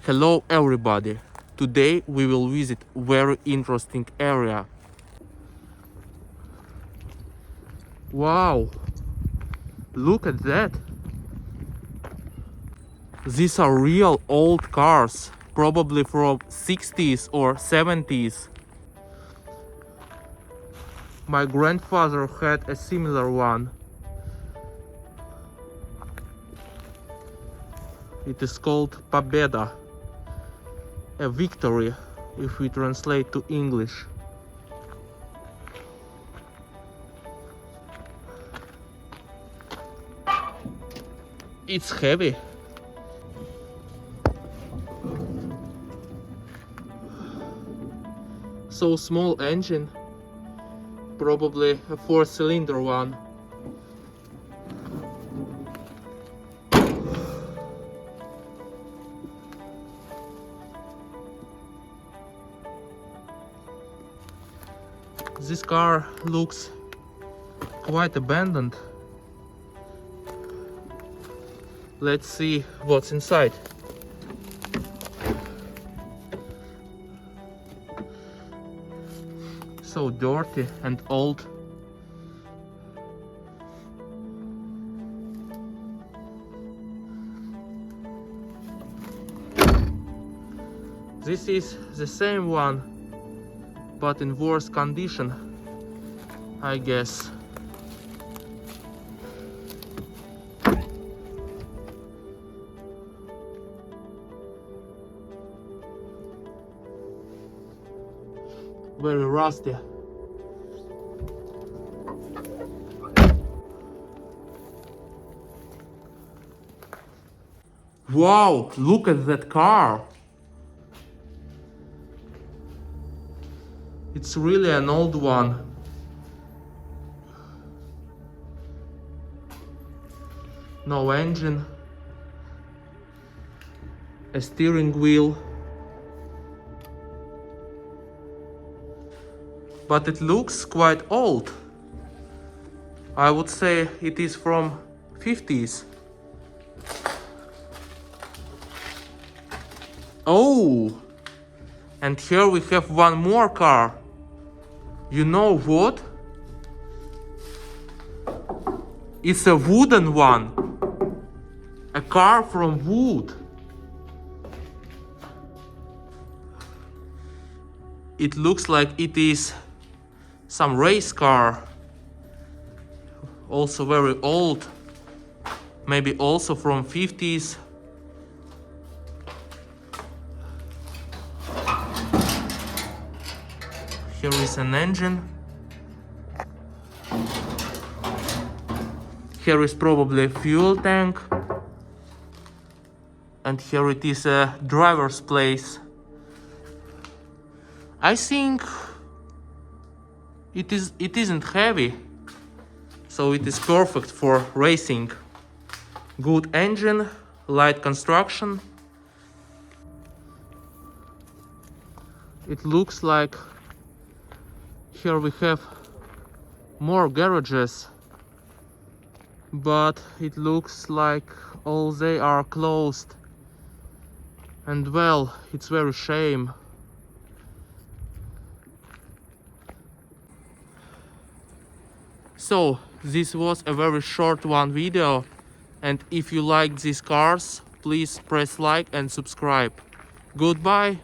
Hello everybody! Today we will visit very interesting area. Wow! Look at that! These are real old cars, probably from 60s or 70s. My grandfather had a similar one. It is called Pobeda, a victory if we translate to English. It's heavy. So small engine, probably a 4-cylinder one. This car looks quite abandoned. Let's see what's inside. So dirty and old. This is the same one, but in worse condition, I guess. Very rusty. Wow, look at that car. It's really an old one. No engine. A steering wheel. But it looks quite old. I would say it is from 50s. Oh! And here we have one more car. You know what? It's a wooden one. A car from wood. It looks like it is some race car. Also very old. Maybe also from 50s. Here is an engine. Here is probably a fuel tank. And here it is a driver's place. I think it isn't heavy, so it is perfect for racing. Good engine, light construction. It looks like here we have more garages, but it looks like all they are closed. And well, it's very shame. So this was a very short one video, and if you like these cars, please press like and subscribe. Goodbye.